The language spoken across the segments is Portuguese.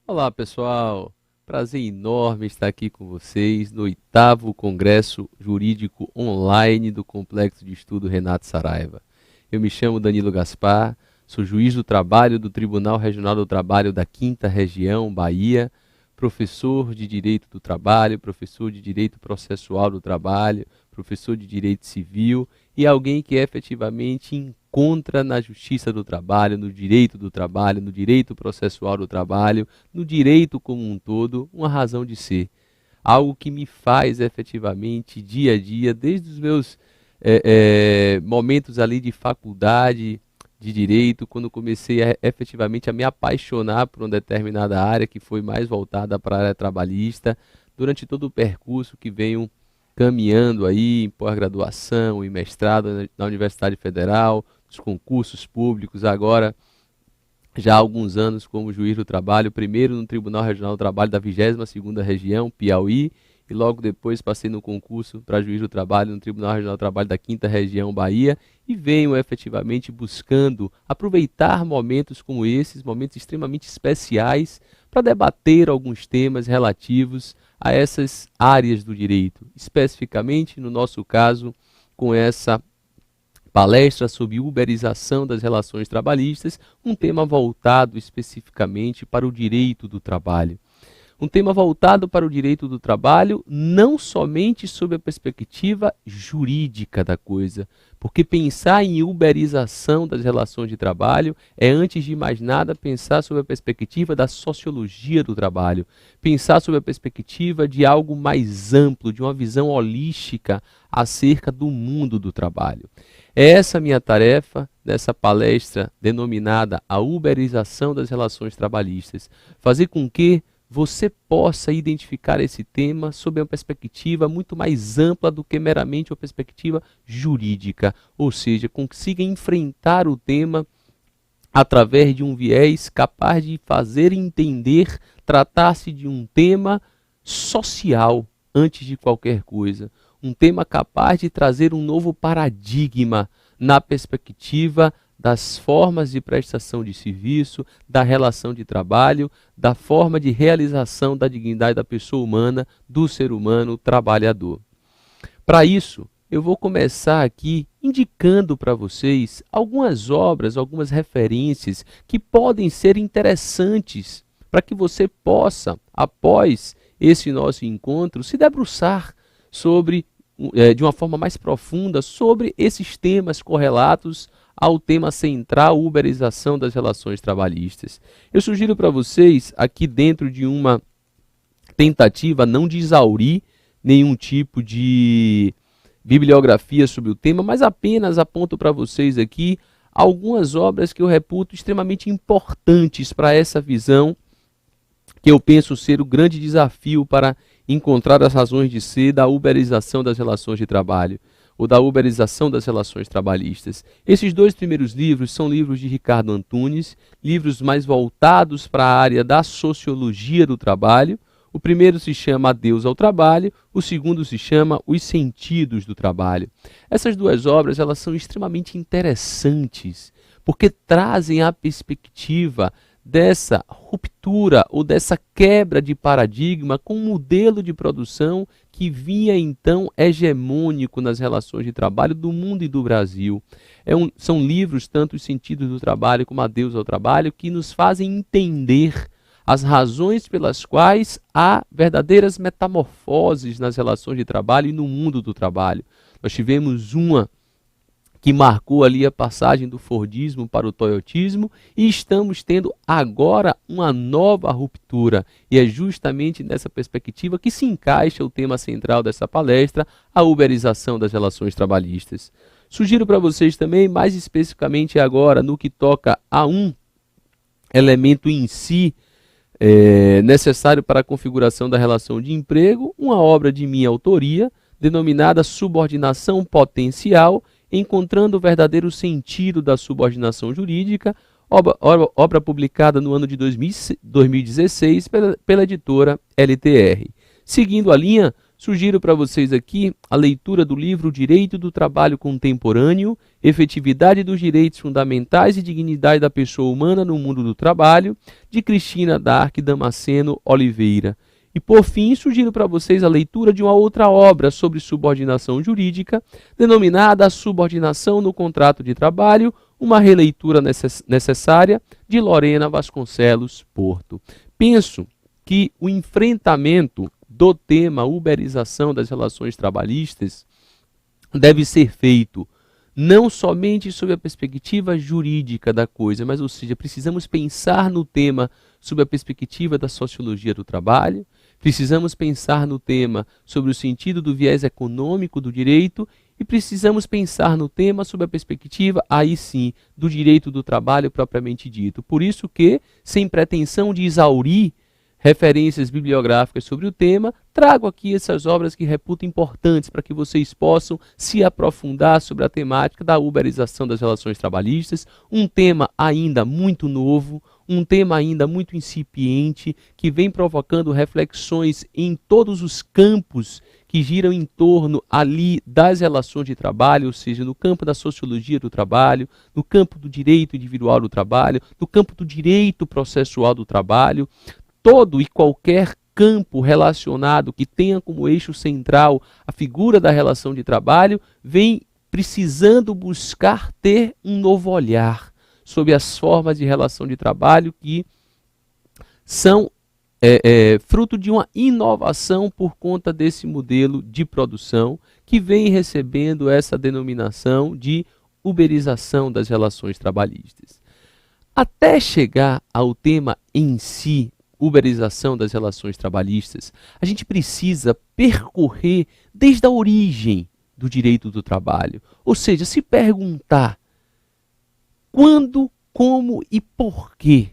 Olá, pessoal. Prazer enorme estar aqui com vocês no 8º Congresso Jurídico Online do Complexo de Estudo Renato Saraiva. Eu me chamo Danilo Gaspar, sou juiz do trabalho do Tribunal Regional do Trabalho da 5ª Região, Bahia, professor de Direito do Trabalho, professor de Direito Processual do Trabalho, professor de Direito Civil e alguém que efetivamente encontra na Justiça do Trabalho, no Direito do Trabalho, no Direito Processual do Trabalho, no direito como um todo, uma razão de ser. Algo que me faz efetivamente dia a dia, desde os meus momentos ali de faculdade de direito, quando comecei efetivamente a me apaixonar por uma determinada área que foi mais voltada para a área trabalhista, durante todo o percurso que venho caminhando aí em pós-graduação e mestrado na Universidade Federal, nos concursos públicos, agora já há alguns anos como juiz do trabalho, primeiro no Tribunal Regional do Trabalho da 22ª Região, Piauí, e logo depois passei no concurso para juiz do trabalho no Tribunal Regional do Trabalho da 5ª Região, Bahia, e venho efetivamente buscando aproveitar momentos como esses, momentos extremamente especiais, para debater alguns temas relativos a essas áreas do direito, especificamente, no nosso caso, com essa palestra sobre uberização das relações trabalhistas, um tema voltado especificamente para o direito do trabalho. Um tema voltado para o direito do trabalho, não somente sob a perspectiva jurídica da coisa, porque pensar em uberização das relações de trabalho é, antes de mais nada, pensar sob a perspectiva da sociologia do trabalho, pensar sob a perspectiva de algo mais amplo, de uma visão holística acerca do mundo do trabalho. É essa a minha tarefa nessa palestra denominada A Uberização das Relações Trabalhistas, fazer com que você possa identificar esse tema sob uma perspectiva muito mais ampla do que meramente uma perspectiva jurídica, ou seja, consiga enfrentar o tema através de um viés capaz de fazer entender tratar-se de um tema social antes de qualquer coisa, um tema capaz de trazer um novo paradigma na perspectiva das formas de prestação de serviço, da relação de trabalho, da forma de realização da dignidade da pessoa humana, do ser humano trabalhador. Para isso, eu vou começar aqui indicando para vocês algumas obras, algumas referências que podem ser interessantes para que você possa, após esse nosso encontro, se debruçar sobre, de uma forma mais profunda sobre esses temas correlatos ao tema central, uberização das relações trabalhistas. Eu sugiro para vocês, aqui dentro de uma tentativa não de exaurir nenhum tipo de bibliografia sobre o tema, mas apenas aponto para vocês aqui algumas obras que eu reputo extremamente importantes para essa visão, que eu penso ser o grande desafio para encontrar as razões de ser da uberização das relações de trabalho, ou da uberização das relações trabalhistas. Esses dois primeiros livros são livros de Ricardo Antunes, livros mais voltados para a área da sociologia do trabalho. O primeiro se chama Adeus ao Trabalho, o segundo se chama Os Sentidos do Trabalho. Essas duas obras elas são extremamente interessantes, porque trazem a perspectiva dessa ruptura ou dessa quebra de paradigma com um modelo de produção que vinha então hegemônico nas relações de trabalho do mundo e do Brasil. São livros, tanto Os Sentidos do Trabalho como Adeus ao Trabalho, que nos fazem entender as razões pelas quais há verdadeiras metamorfoses nas relações de trabalho e no mundo do trabalho. Nós tivemos uma que marcou ali a passagem do Fordismo para o Toyotismo, e estamos tendo agora uma nova ruptura. E é justamente nessa perspectiva que se encaixa o tema central dessa palestra, a uberização das relações trabalhistas. Sugiro para vocês também, mais especificamente agora, no que toca a um elemento em si necessário para a configuração da relação de emprego, uma obra de minha autoria, denominada Subordinação Potencial, encontrando o verdadeiro sentido da subordinação jurídica, obra publicada no ano de 2016 pela editora LTR. Seguindo a linha, Sugiro para vocês aqui a leitura do livro Direito do Trabalho Contemporâneo, Efetividade dos Direitos Fundamentais e Dignidade da Pessoa Humana no Mundo do Trabalho, de Cristina Dark Damasceno Oliveira. E, por fim, sugiro para vocês a leitura de uma outra obra sobre subordinação jurídica, denominada A Subordinação no Contrato de Trabalho, uma releitura necessária, de Lorena Vasconcelos Porto. Penso que o enfrentamento do tema uberização das relações trabalhistas deve ser feito não somente sob a perspectiva jurídica da coisa, mas, ou seja, precisamos pensar no tema sob a perspectiva da sociologia do trabalho, precisamos pensar no tema sobre o sentido do viés econômico do direito e precisamos pensar no tema sob a perspectiva, aí sim, do direito do trabalho propriamente dito. Por isso que, sem pretensão de exaurir referências bibliográficas sobre o tema, trago aqui essas obras que reputo importantes para que vocês possam se aprofundar sobre a temática da uberização das relações trabalhistas, um tema ainda muito novo, um tema ainda muito incipiente, que vem provocando reflexões em todos os campos que giram em torno ali das relações de trabalho, ou seja, no campo da sociologia do trabalho, no campo do direito individual do trabalho, no campo do direito processual do trabalho. Todo e qualquer campo relacionado que tenha como eixo central a figura da relação de trabalho vem precisando buscar ter um novo olhar sobre as formas de relação de trabalho que são fruto de uma inovação por conta desse modelo de produção que vem recebendo essa denominação de uberização das relações trabalhistas. Até chegar ao tema em si, uberização das relações trabalhistas, a gente precisa percorrer desde a origem do direito do trabalho. Ou seja, se perguntar quando, como e por que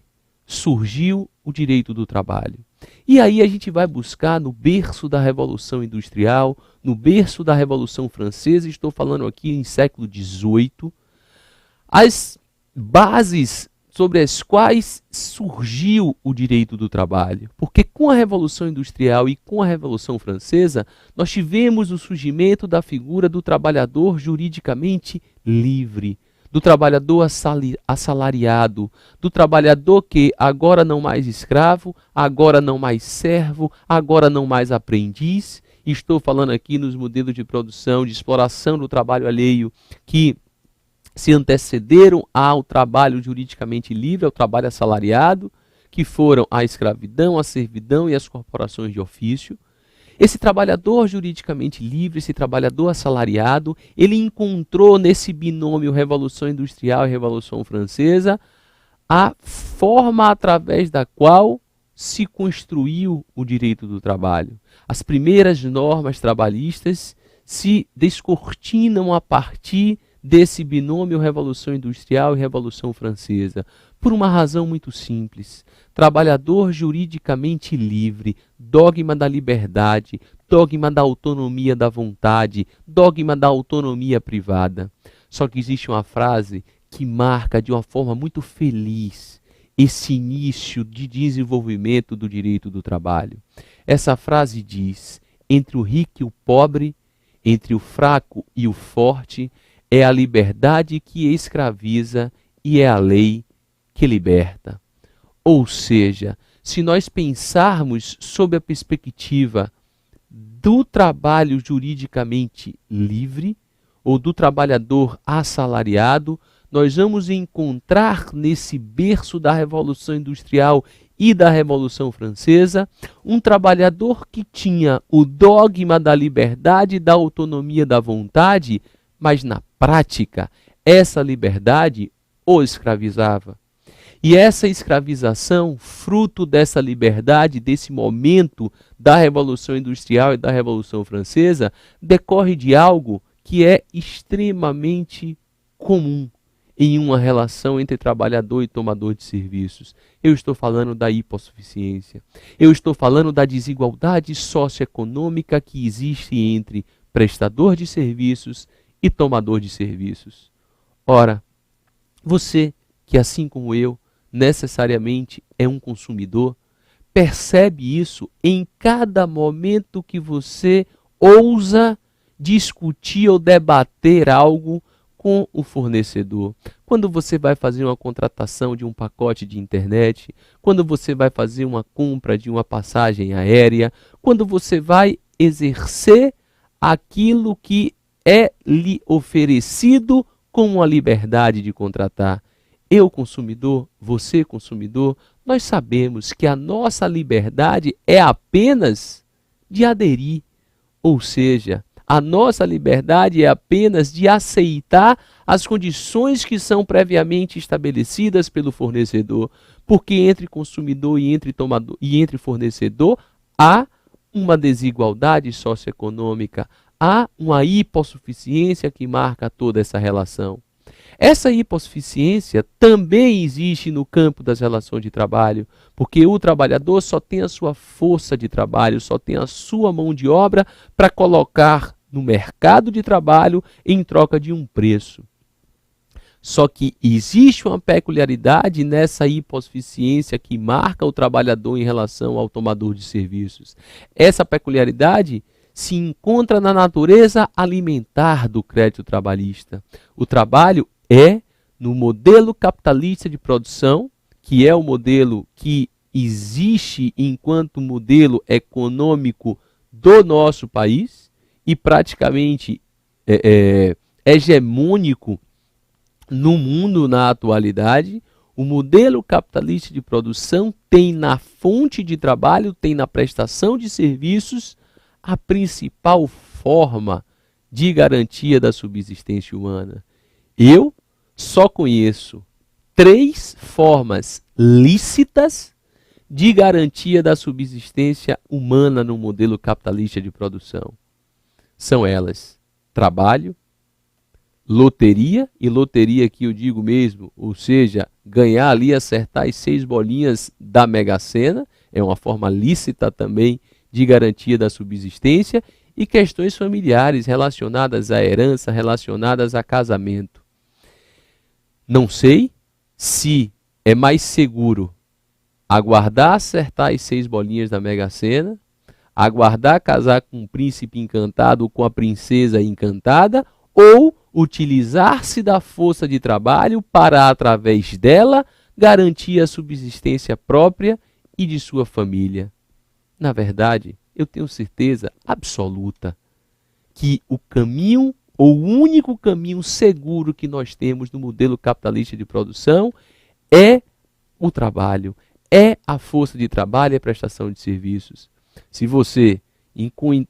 surgiu o direito do trabalho. E aí a gente vai buscar no berço da Revolução Industrial, no berço da Revolução Francesa, estou falando aqui em século XVIII, as bases sobre as quais surgiu o direito do trabalho. Porque com a Revolução Industrial e com a Revolução Francesa, nós tivemos o surgimento da figura do trabalhador juridicamente livre, do trabalhador assalariado, do trabalhador que agora não mais escravo, agora não mais servo, agora não mais aprendiz. Estou falando aqui nos modelos de produção, de exploração do trabalho alheio, que se antecederam ao trabalho juridicamente livre, ao trabalho assalariado, que foram a escravidão, a servidão e as corporações de ofício. Esse trabalhador juridicamente livre, esse trabalhador assalariado, ele encontrou nesse binômio Revolução Industrial e Revolução Francesa a forma através da qual se construiu o direito do trabalho. As primeiras normas trabalhistas se descortinam a partir desse binômio Revolução Industrial e Revolução Francesa, por uma razão muito simples. Trabalhador juridicamente livre, dogma da liberdade, dogma da autonomia da vontade, dogma da autonomia privada. Só que existe uma frase que marca de uma forma muito feliz esse início de desenvolvimento do direito do trabalho. Essa frase diz: entre o rico e o pobre, entre o fraco e o forte, é a liberdade que escraviza e é a lei que liberta. Ou seja, se nós pensarmos sob a perspectiva do trabalho juridicamente livre ou do trabalhador assalariado, nós vamos encontrar nesse berço da Revolução Industrial e da Revolução Francesa um trabalhador que tinha o dogma da liberdade e da autonomia da vontade, mas na prática, essa liberdade o escravizava. E essa escravização, fruto dessa liberdade, desse momento da Revolução Industrial e da Revolução Francesa, decorre de algo que é extremamente comum em uma relação entre trabalhador e tomador de serviços. Eu estou falando da hipossuficiência. Eu estou falando da desigualdade socioeconômica que existe entre prestador de serviços e tomador de serviços. Ora, você, que assim como eu, necessariamente é um consumidor, percebe isso em cada momento que você ousa discutir ou debater algo com o fornecedor. Quando você vai fazer uma contratação de um pacote de internet, quando você vai fazer uma compra de uma passagem aérea, quando você vai exercer aquilo que é lhe oferecido com a liberdade de contratar. Eu, consumidor, você, consumidor, nós sabemos que a nossa liberdade é apenas de aderir, ou seja, a nossa liberdade é apenas de aceitar as condições que são previamente estabelecidas pelo fornecedor, porque entre consumidor e entre fornecedor há uma desigualdade socioeconômica, há uma hipossuficiência que marca toda essa relação. Essa hipossuficiência também existe no campo das relações de trabalho, porque o trabalhador só tem a sua força de trabalho, só tem a sua mão de obra para colocar no mercado de trabalho em troca de um preço. Só que existe uma peculiaridade nessa hipossuficiência que marca o trabalhador em relação ao tomador de serviços. Essa peculiaridade se encontra na natureza alimentar do crédito trabalhista. O trabalho é no modelo capitalista de produção, que é o modelo que existe enquanto modelo econômico do nosso país e praticamente hegemônico no mundo na atualidade. O modelo capitalista de produção tem na fonte de trabalho, tem na prestação de serviços, a principal forma de garantia da subsistência humana. Eu só conheço 3 formas lícitas de garantia da subsistência humana no modelo capitalista de produção. São elas: trabalho, loteria, e loteria que eu digo mesmo, ou seja, ganhar ali, acertar as 6 bolinhas da Mega Sena, é uma forma lícita também de garantia da subsistência, e questões familiares relacionadas à herança, relacionadas a casamento. Não sei se é mais seguro aguardar acertar as 6 bolinhas da Mega Sena, aguardar casar com um príncipe encantado ou com a princesa encantada, ou utilizar-se da força de trabalho para, através dela, garantir a subsistência própria e de sua família. Na verdade, eu tenho certeza absoluta que o caminho, ou o único caminho seguro que nós temos no modelo capitalista de produção é o trabalho, é a força de trabalho e a prestação de serviços. Se você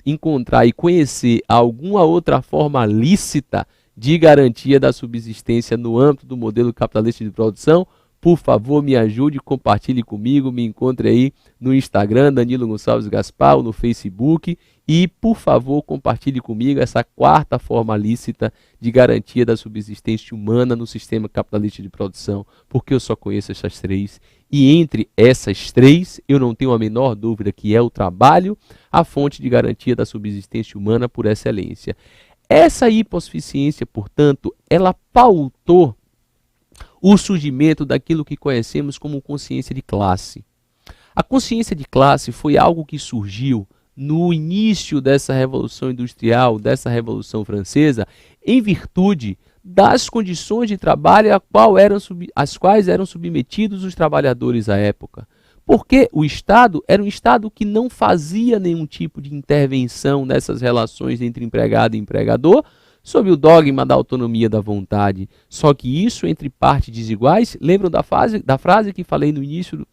encontrar e conhecer alguma outra forma lícita de garantia da subsistência no âmbito do modelo capitalista de produção, por favor, me ajude, compartilhe comigo, me encontre aí no Instagram, Danilo Gonçalves Gaspar, ou no Facebook, e, por favor, compartilhe comigo essa 4ª forma lícita de garantia da subsistência humana no sistema capitalista de produção, porque eu só conheço essas 3, e entre essas 3, eu não tenho a menor dúvida que é o trabalho a fonte de garantia da subsistência humana por excelência. Essa hipossuficiência, portanto, ela pautou o surgimento daquilo que conhecemos como consciência de classe. A consciência de classe foi algo que surgiu no início dessa Revolução Industrial, dessa Revolução Francesa, em virtude das condições de trabalho às quais eram submetidos os trabalhadores à época. Porque o Estado era um Estado que não fazia nenhum tipo de intervenção nessas relações entre empregado e empregador, sob o dogma da autonomia da vontade. Só que isso entre partes desiguais, lembram da frase que falei no início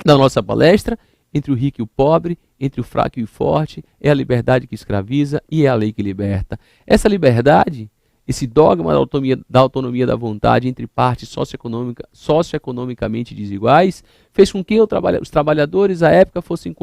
da nossa palestra? Entre o rico e o pobre, entre o fraco e o forte, é a liberdade que escraviza e é a lei que liberta. Essa liberdade, esse dogma da autonomia da vontade entre partes socioeconomicamente desiguais, fez com que os trabalhadores à época fossem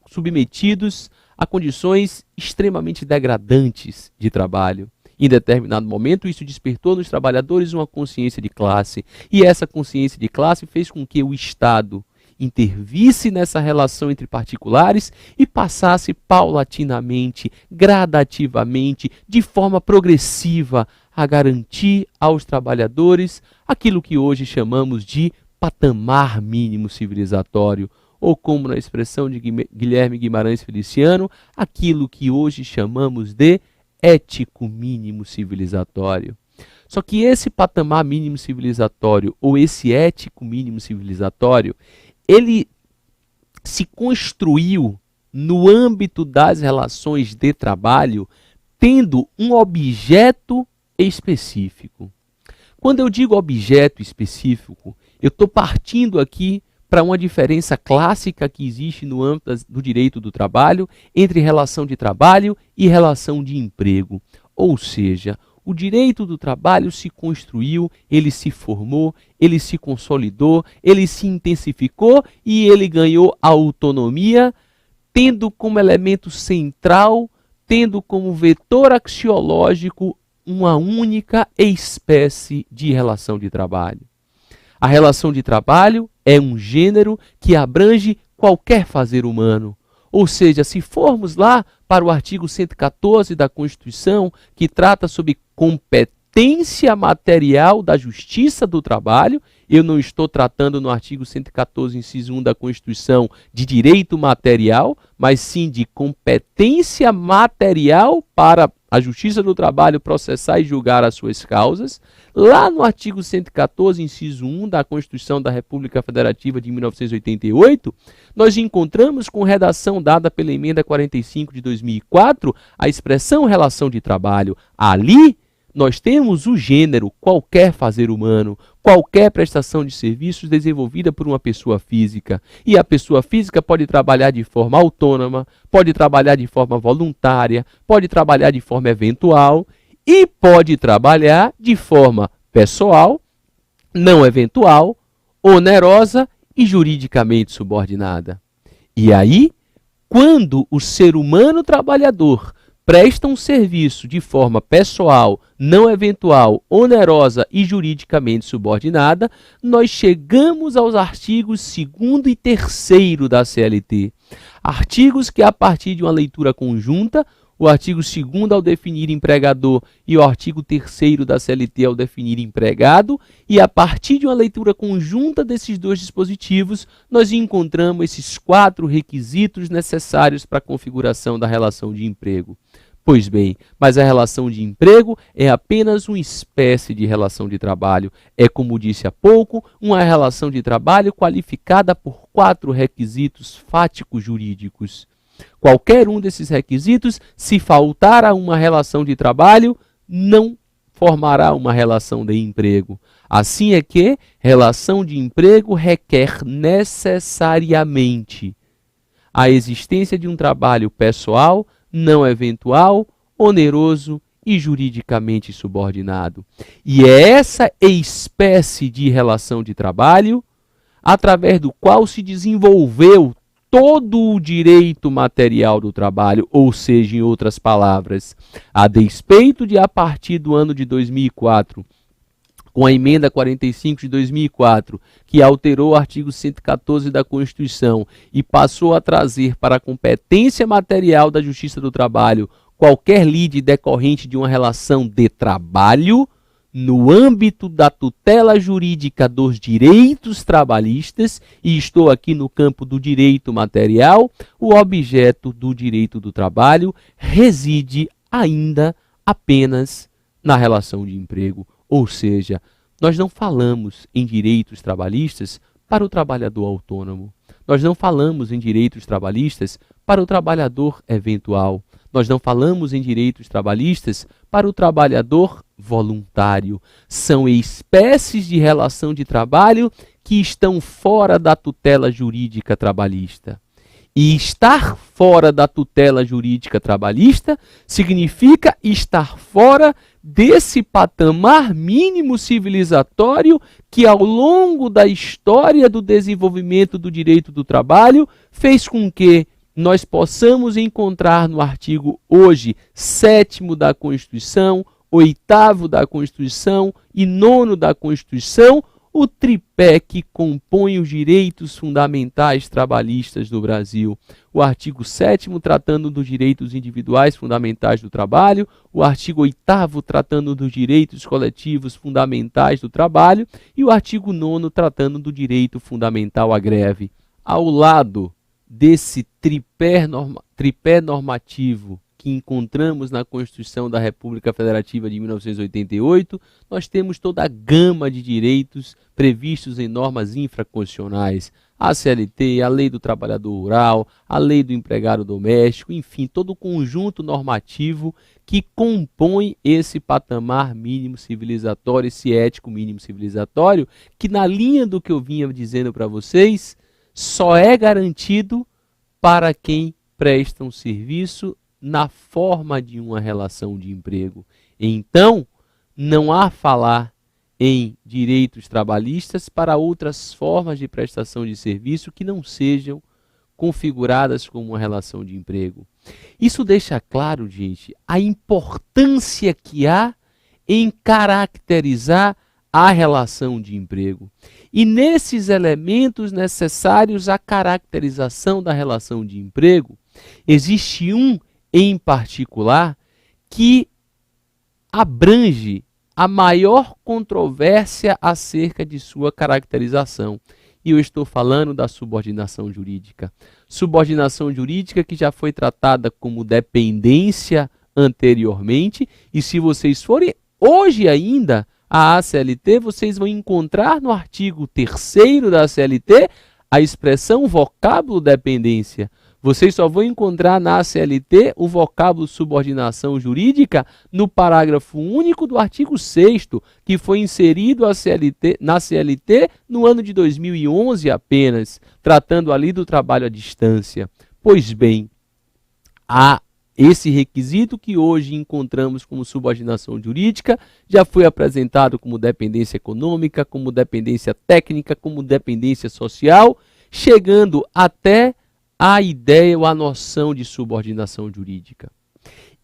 submetidos a condições extremamente degradantes de trabalho. Em determinado momento, isso despertou nos trabalhadores uma consciência de classe. E essa consciência de classe fez com que o Estado intervisse nessa relação entre particulares e passasse paulatinamente, gradativamente, de forma progressiva, a garantir aos trabalhadores aquilo que hoje chamamos de patamar mínimo civilizatório, ou como na expressão de Guilherme Guimarães Feliciano, aquilo que hoje chamamos de ético mínimo civilizatório. Só que esse patamar mínimo civilizatório, ou esse ético mínimo civilizatório, ele se construiu no âmbito das relações de trabalho, tendo um objeto específico. Quando eu digo objeto específico, eu estou partindo aqui para uma diferença clássica que existe no âmbito do direito do trabalho entre relação de trabalho e relação de emprego. Ou seja, o direito do trabalho se construiu, ele se formou, ele se consolidou, ele se intensificou e ele ganhou autonomia, tendo como elemento central, tendo como vetor axiológico uma única espécie de relação de trabalho. A relação de trabalho é um gênero que abrange qualquer fazer humano. Ou seja, se formos lá para o artigo 114 da Constituição, que trata sobre competência material da Justiça do Trabalho, eu não estou tratando no artigo 114, inciso 1 da Constituição, de direito material, mas sim de competência material para a Justiça do Trabalho processar e julgar as suas causas. Lá no artigo 114, inciso 1 da Constituição da República Federativa de 1988, nós encontramos com redação dada pela emenda 45 de 2004, a expressão relação de trabalho. Ali, nós temos o gênero qualquer fazer humano, qualquer prestação de serviços desenvolvida por uma pessoa física. E a pessoa física pode trabalhar de forma autônoma, pode trabalhar de forma voluntária, pode trabalhar de forma eventual e pode trabalhar de forma pessoal, não eventual, onerosa e juridicamente subordinada. E aí, quando o ser humano trabalhador presta um serviço de forma pessoal, não eventual, onerosa e juridicamente subordinada, nós chegamos aos artigos 2º e 3º da CLT. Artigos que, a partir de uma leitura conjunta, o artigo 2º ao definir empregador e o artigo 3º da CLT ao definir empregado, e a partir de uma leitura conjunta desses dois dispositivos, nós encontramos esses 4 requisitos necessários para a configuração da relação de emprego. Pois bem, mas a relação de emprego é apenas uma espécie de relação de trabalho. É, como disse há pouco, uma relação de trabalho qualificada por 4 requisitos fáticos jurídicos. Qualquer um desses requisitos, se faltar a uma relação de trabalho, não formará uma relação de emprego. Assim é que relação de emprego requer necessariamente a existência de um trabalho pessoal, não eventual, oneroso e juridicamente subordinado. E é essa espécie de relação de trabalho através do qual se desenvolveu todo o direito material do trabalho, ou seja, em outras palavras, a despeito de, a partir do ano de 2004, com a emenda 45 de 2004, que alterou o artigo 114 da Constituição e passou a trazer para a competência material da Justiça do Trabalho qualquer lide decorrente de uma relação de trabalho, no âmbito da tutela jurídica dos direitos trabalhistas, e estou aqui no campo do direito material, o objeto do direito do trabalho reside ainda apenas na relação de emprego. Ou seja, nós não falamos em direitos trabalhistas para o trabalhador autônomo. Nós não falamos em direitos trabalhistas para o trabalhador eventual. Nós não falamos em direitos trabalhistas para o trabalhador voluntário. São espécies de relação de trabalho que estão fora da tutela jurídica trabalhista. E estar fora da tutela jurídica trabalhista significa estar fora desse patamar mínimo civilizatório que, ao longo da história do desenvolvimento do direito do trabalho, fez com que nós possamos encontrar no artigo hoje 7º da Constituição, 8º da Constituição e 9º da Constituição, o tripé que compõe os direitos fundamentais trabalhistas do Brasil. O artigo 7º tratando dos direitos individuais fundamentais do trabalho, o artigo 8º tratando dos direitos coletivos fundamentais do trabalho e o artigo 9º tratando do direito fundamental à greve. ao lado desse tripé normativo que encontramos na Constituição da República Federativa de 1988, nós temos toda a gama de direitos previstos em normas infraconstitucionais, a CLT, a Lei do Trabalhador Rural, a Lei do Empregado Doméstico, enfim, todo o conjunto normativo que compõe esse patamar mínimo civilizatório, esse ético mínimo civilizatório, que na linha do que eu vinha dizendo para vocês, só é garantido para quem presta um serviço na forma de uma relação de emprego. Então, não há falar em direitos trabalhistas para outras formas de prestação de serviço que não sejam configuradas como uma relação de emprego. Isso deixa claro, gente, a importância que há em caracterizar a relação de emprego. E nesses elementos necessários à caracterização da relação de emprego, existe um em particular que abrange a maior controvérsia acerca de sua caracterização. E eu estou falando da subordinação jurídica. Subordinação jurídica que já foi tratada como dependência anteriormente, e se vocês forem hoje ainda à ACLT, vocês vão encontrar no artigo 3º da CLT a expressão vocábulo dependência. Vocês só vão encontrar na CLT o vocábulo subordinação jurídica no parágrafo único do artigo 6º, que foi inserido na CLT no ano de 2011 apenas, tratando ali do trabalho à distância. Pois bem, há esse requisito que hoje encontramos como subordinação jurídica, já foi apresentado como dependência econômica, como dependência técnica, como dependência social, chegando até a ideia ou a noção de subordinação jurídica.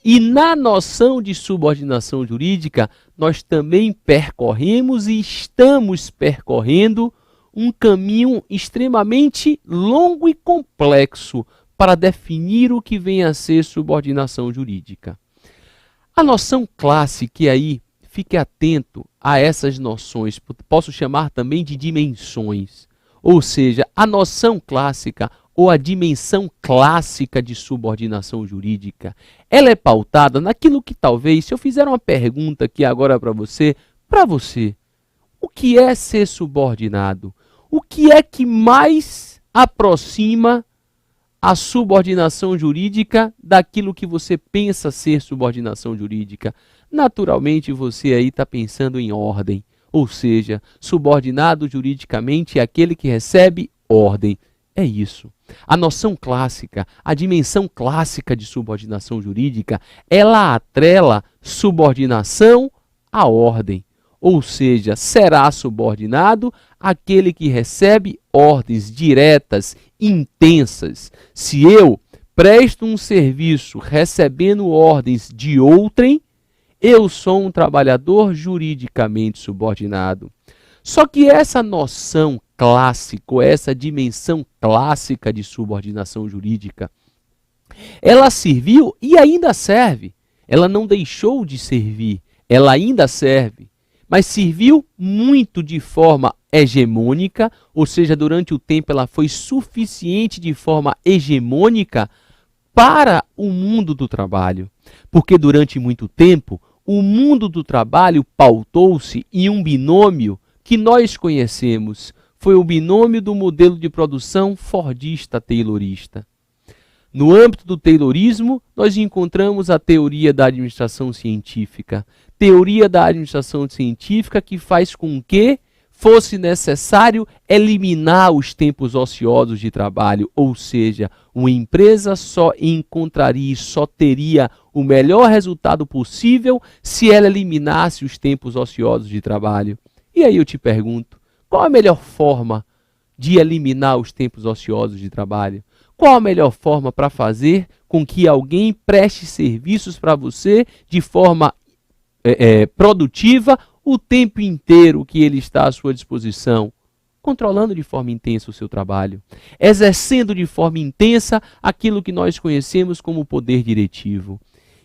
E na noção de subordinação jurídica, nós também percorremos e estamos percorrendo um caminho extremamente longo e complexo para definir o que vem a ser subordinação jurídica. A noção clássica, e aí fique atento a essas noções, posso chamar também de dimensões, ou seja, a noção clássica ou a dimensão clássica de subordinação jurídica, ela é pautada naquilo que talvez, se eu fizer uma pergunta aqui agora para você, o que é ser subordinado? O que é que mais aproxima a subordinação jurídica daquilo que você pensa ser subordinação jurídica? Naturalmente você aí está pensando em ordem, ou seja, subordinado juridicamente é aquele que recebe ordem. É isso. A noção clássica, a dimensão clássica de subordinação jurídica, ela atrela subordinação à ordem. Ou seja, será subordinado aquele que recebe ordens diretas, intensas. Se eu presto um serviço recebendo ordens de outrem, eu sou um trabalhador juridicamente subordinado. Só que essa noção clássica, essa dimensão clássica de subordinação jurídica, ela serviu e ainda serve. Ela não deixou de servir, ela ainda serve, mas serviu muito de forma hegemônica, ou seja, durante o tempo ela foi suficiente de forma hegemônica para o mundo do trabalho. Porque durante muito tempo, o mundo do trabalho pautou-se em um binômio que nós conhecemos. Foi o binômio do modelo de produção fordista-taylorista. No âmbito do taylorismo, nós encontramos a teoria da administração científica. Teoria da administração científica que faz com que fosse necessário eliminar os tempos ociosos de trabalho, ou seja, uma empresa só encontraria e só teria o melhor resultado possível se ela eliminasse os tempos ociosos de trabalho. E aí eu te pergunto, qual a melhor forma de eliminar os tempos ociosos de trabalho? Qual a melhor forma para fazer com que alguém preste serviços para você de forma produtiva o tempo inteiro que ele está à sua disposição? Controlando de forma intensa o seu trabalho, exercendo de forma intensa aquilo que nós conhecemos como poder diretivo.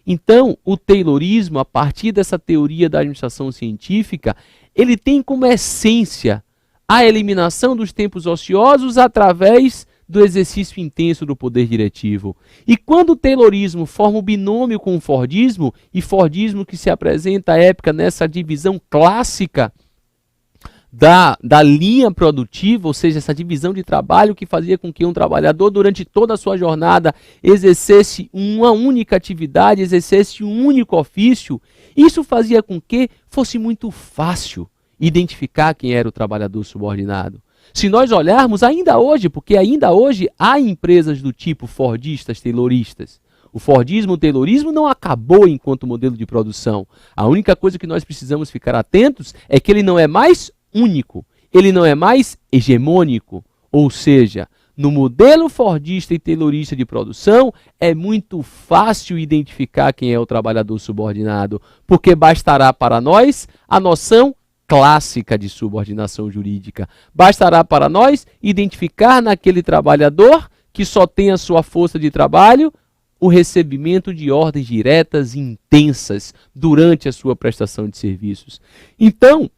Então, o taylorismo, a partir dessa teoria da administração científica, ele tem como essência a eliminação dos tempos ociosos através do exercício intenso do poder diretivo. E quando o Taylorismo forma o binômio com o Fordismo, e Fordismo que se apresenta à época nessa divisão clássica da linha produtiva, ou seja, essa divisão de trabalho que fazia com que um trabalhador, durante toda a sua jornada, exercesse uma única atividade, exercesse um único ofício, isso fazia com que fosse muito fácil identificar quem era o trabalhador subordinado. Se nós olharmos ainda hoje, porque ainda hoje há empresas do tipo fordistas, tayloristas. O Fordismo, o Taylorismo não acabou enquanto modelo de produção. A única coisa que nós precisamos ficar atentos é que ele não é mais único, ele não é mais hegemônico. Ou seja, no modelo fordista e taylorista de produção, é muito fácil identificar quem é o trabalhador subordinado, porque bastará para nós a noção clássica de subordinação jurídica. Bastará para nós identificar naquele trabalhador que só tem a sua força de trabalho o recebimento de ordens diretas e intensas durante a sua prestação de serviços. Então,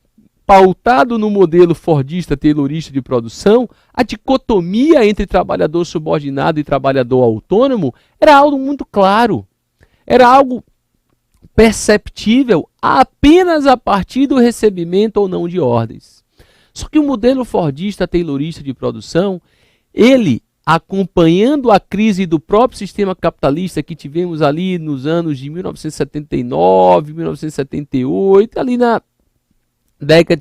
pautado no modelo fordista-taylorista de produção, a dicotomia entre trabalhador subordinado e trabalhador autônomo era algo muito claro. Era algo perceptível apenas a partir do recebimento ou não de ordens. Só que o modelo fordista-taylorista de produção, ele, acompanhando a crise do próprio sistema capitalista que tivemos ali nos anos de 1979, 1978, ali na década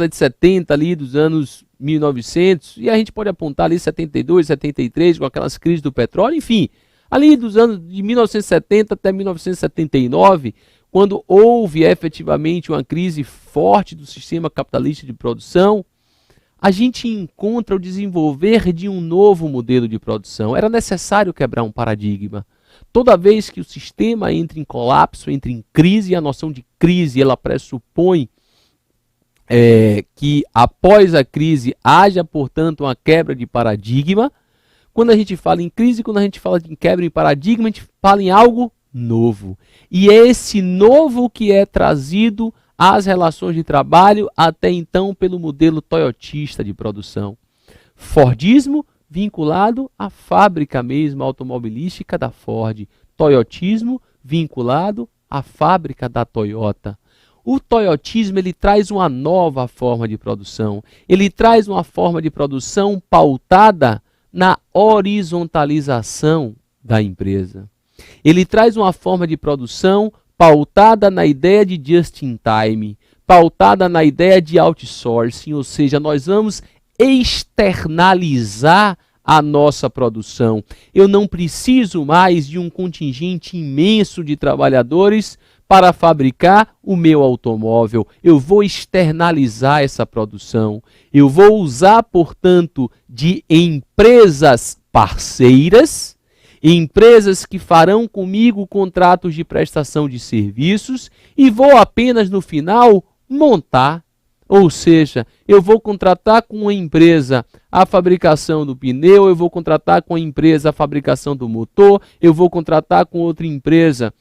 de 70, ali dos anos 1900, e a gente pode apontar ali 72, 73, com aquelas crises do petróleo, enfim, ali dos anos de 1970 até 1979, quando houve efetivamente uma crise forte do sistema capitalista de produção, a gente encontra o desenvolver de um novo modelo de produção. Era necessário quebrar um paradigma. Toda vez que o sistema entra em colapso, entra em crise, e a noção de crise ela pressupõe que após a crise haja, portanto, uma quebra de paradigma. Quando a gente fala em crise, quando a gente fala em quebra de paradigma, a gente fala em algo novo. E é esse novo que é trazido às relações de trabalho até então pelo modelo toyotista de produção. Fordismo vinculado à fábrica mesmo automobilística da Ford. Toyotismo vinculado à fábrica da Toyota. O toyotismo ele traz uma nova forma de produção. Ele traz uma forma de produção pautada na horizontalização da empresa. Ele traz uma forma de produção pautada na ideia de just-in-time, pautada na ideia de outsourcing, ou seja, nós vamos externalizar a nossa produção. Eu não preciso mais de um contingente imenso de trabalhadores para fabricar o meu automóvel. Eu vou externalizar essa produção. Eu vou usar, portanto, de empresas parceiras, empresas que farão comigo contratos de prestação de serviços e vou apenas no final montar. Ou seja, eu vou contratar com uma empresa a fabricação do pneu, eu vou contratar com a empresa a fabricação do motor, eu vou contratar com outra empresa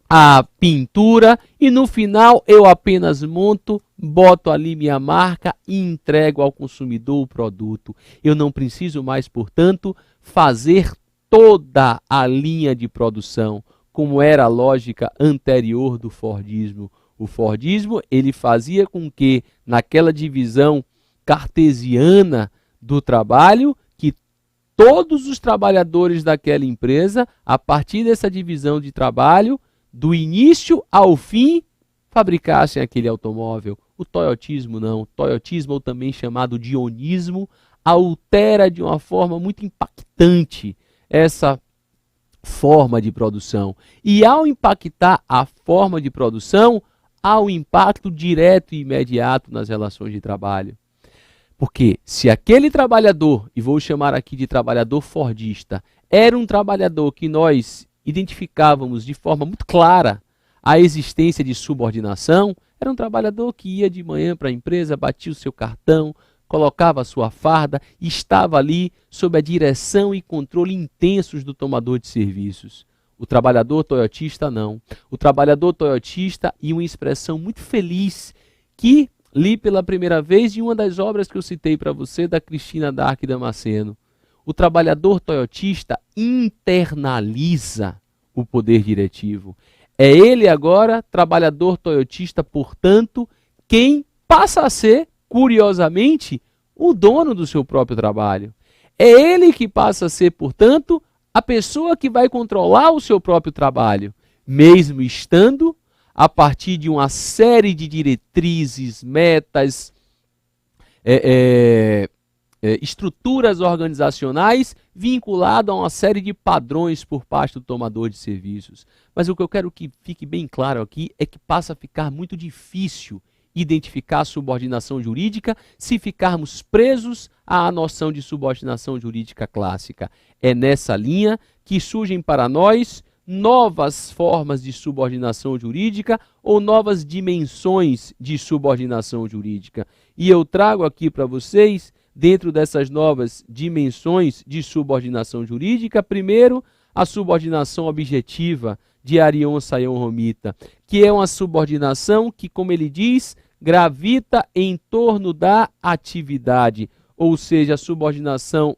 a pintura e no final eu apenas monto, boto ali minha marca e entrego ao consumidor o produto. Eu não preciso mais, portanto, fazer toda a linha de produção, como era a lógica anterior do Fordismo. O Fordismo ele fazia com que, naquela divisão cartesiana do trabalho, que todos os trabalhadores daquela empresa, a partir dessa divisão de trabalho, do início ao fim, fabricassem aquele automóvel. O toyotismo não. O toyotismo, ou também chamado dionismo, altera de uma forma muito impactante essa forma de produção. E ao impactar a forma de produção, há um impacto direto e imediato nas relações de trabalho. Porque se aquele trabalhador, e vou chamar aqui de trabalhador fordista, era um trabalhador que nós identificávamos de forma muito clara a existência de subordinação, era um trabalhador que ia de manhã para a empresa, batia o seu cartão, colocava a sua farda e estava ali sob a direção e controle intensos do tomador de serviços. O trabalhador toyotista não. O trabalhador toyotista, e uma expressão muito feliz que li pela primeira vez de uma das obras que eu citei para você, da Cristina Dark Damasceno. O trabalhador toyotista internaliza o poder diretivo. É ele agora, trabalhador toyotista, portanto, quem passa a ser, curiosamente, o dono do seu próprio trabalho. É ele que passa a ser, portanto, a pessoa que vai controlar o seu próprio trabalho, mesmo estando a partir de uma série de diretrizes, metas, estruturas organizacionais vinculadas a uma série de padrões por parte do tomador de serviços. Mas o que eu quero que fique bem claro aqui é que passa a ficar muito difícil identificar a subordinação jurídica se ficarmos presos à noção de subordinação jurídica clássica. É nessa linha que surgem para nós novas formas de subordinação jurídica ou novas dimensões de subordinação jurídica. E eu trago aqui para vocês, dentro dessas novas dimensões de subordinação jurídica, primeiro, a subordinação objetiva de Arion Sayão Romita, que é uma subordinação que, como ele diz, gravita em torno da atividade, ou seja, a subordinação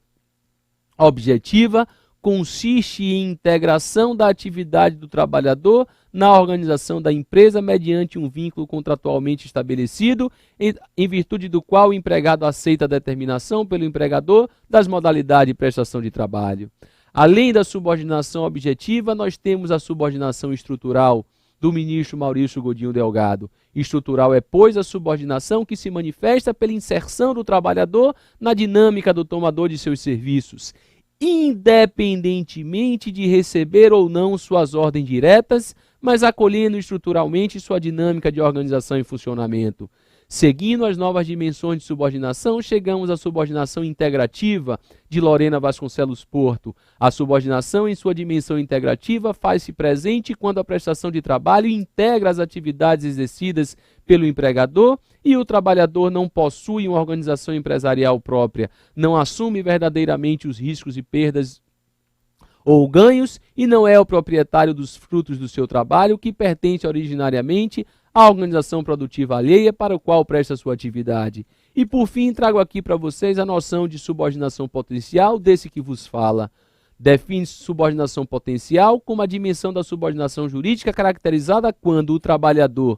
objetiva consiste em integração da atividade do trabalhador na organização da empresa mediante um vínculo contratualmente estabelecido, em virtude do qual o empregado aceita a determinação pelo empregador das modalidades de prestação de trabalho. Além da subordinação objetiva, nós temos a subordinação estrutural do ministro Maurício Godinho Delgado. Estrutural é, pois, a subordinação que se manifesta pela inserção do trabalhador na dinâmica do tomador de seus serviços, independentemente de receber ou não suas ordens diretas, mas acolhendo estruturalmente sua dinâmica de organização e funcionamento. Seguindo as novas dimensões de subordinação, chegamos à subordinação integrativa de Lorena Vasconcelos Porto. A subordinação, em sua dimensão integrativa, faz-se presente quando a prestação de trabalho integra as atividades exercidas pelo empregador e o trabalhador não possui uma organização empresarial própria, não assume verdadeiramente os riscos e perdas ou ganhos e não é o proprietário dos frutos do seu trabalho, que pertence originariamente à organização produtiva alheia para o qual presta sua atividade. E por fim, trago aqui para vocês a noção de subordinação potencial desse que vos fala. Define-se subordinação potencial como a dimensão da subordinação jurídica caracterizada quando o trabalhador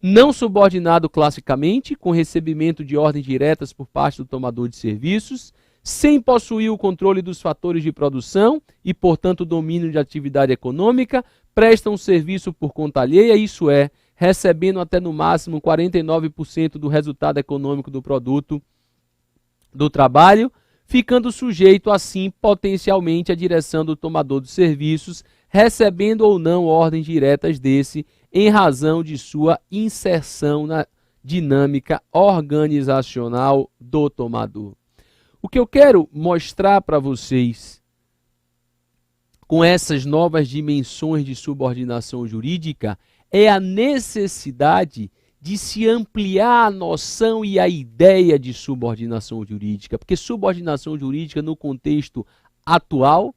não subordinado classicamente, com recebimento de ordens diretas por parte do tomador de serviços, sem possuir o controle dos fatores de produção e, portanto, o domínio de atividade econômica, presta um serviço por conta alheia, isso é, recebendo até no máximo 49% do resultado econômico do produto do trabalho, ficando sujeito, assim, potencialmente à direção do tomador de serviços, recebendo ou não ordens diretas desse, em razão de sua inserção na dinâmica organizacional do tomador. O que eu quero mostrar para vocês com essas novas dimensões de subordinação jurídica é a necessidade de se ampliar a noção e a ideia de subordinação jurídica, porque subordinação jurídica no contexto atual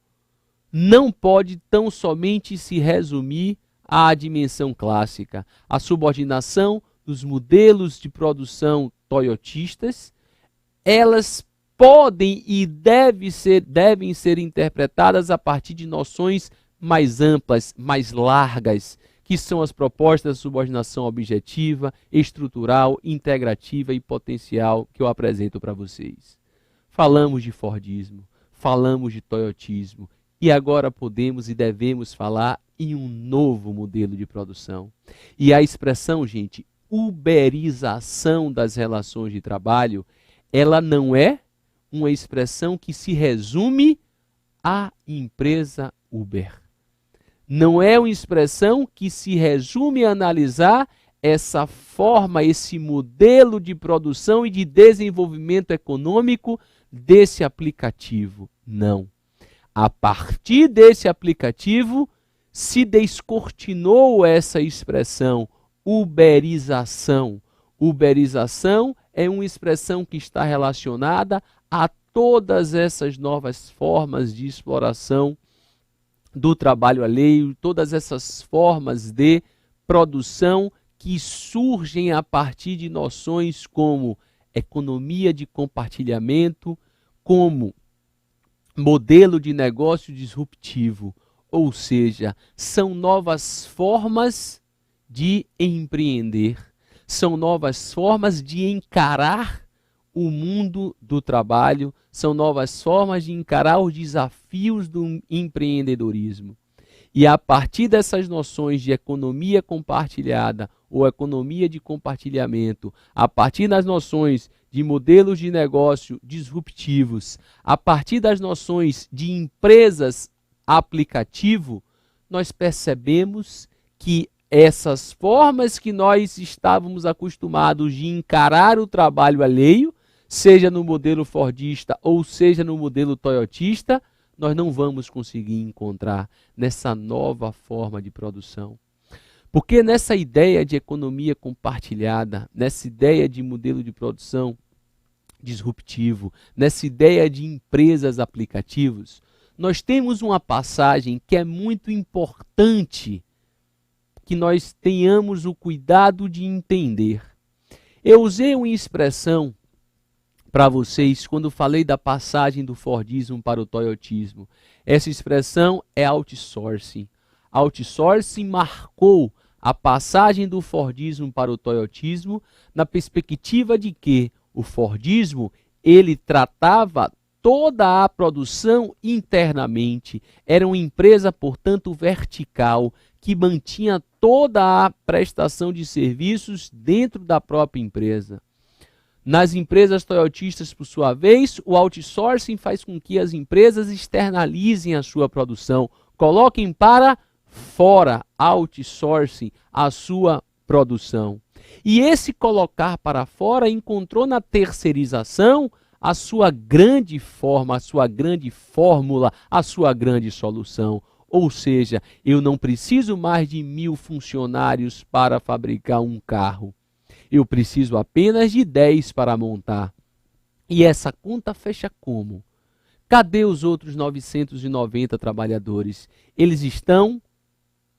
não pode tão somente se resumir à dimensão clássica. A subordinação dos modelos de produção toyotistas, elas podem e devem ser interpretadas a partir de noções mais amplas, mais largas, que são as propostas da subordinação objetiva, estrutural, integrativa e potencial que eu apresento para vocês. Falamos de Fordismo, falamos de Toyotismo e agora podemos e devemos falar em um novo modelo de produção. E a expressão, gente, uberização das relações de trabalho, ela não é uma expressão que se resume à empresa Uber. Não é uma expressão que se resume a analisar essa forma, esse modelo de produção e de desenvolvimento econômico desse aplicativo. Não. A partir desse aplicativo, se descortinou essa expressão, uberização. Uberização é uma expressão que está relacionada a todas essas novas formas de exploração do trabalho alheio, todas essas formas de produção que surgem a partir de noções como economia de compartilhamento, como modelo de negócio disruptivo, ou seja, são novas formas de empreender, são novas formas de encarar o mundo do trabalho, são novas formas de encarar os desafios do empreendedorismo. E a partir dessas noções de economia compartilhada ou economia de compartilhamento, a partir das noções de modelos de negócio disruptivos, a partir das noções de empresas aplicativo, nós percebemos que essas formas que nós estávamos acostumados de encarar o trabalho alheio, seja no modelo fordista ou seja no modelo toyotista, nós não vamos conseguir encontrar nessa nova forma de produção. Porque nessa ideia de economia compartilhada, nessa ideia de modelo de produção disruptivo, nessa ideia de empresas aplicativos, nós temos uma passagem que é muito importante que nós tenhamos o cuidado de entender. Eu usei uma expressão para vocês quando falei da passagem do Fordismo para o Toyotismo. Essa expressão é outsourcing. Outsourcing marcou a passagem do Fordismo para o Toyotismo na perspectiva de que o Fordismo ele tratava toda a produção internamente. Era uma empresa, portanto, vertical, que mantinha toda a prestação de serviços dentro da própria empresa. Nas empresas toyotistas, por sua vez, o outsourcing faz com que as empresas externalizem a sua produção, coloquem para fora, outsourcing, a sua produção. E esse colocar para fora encontrou na terceirização a sua grande forma, a sua grande fórmula, a sua grande solução. Ou seja, eu não preciso mais de 1000 funcionários para fabricar um carro. Eu preciso apenas de 10 para montar. E essa conta fecha como? Cadê os outros 990 trabalhadores? Eles estão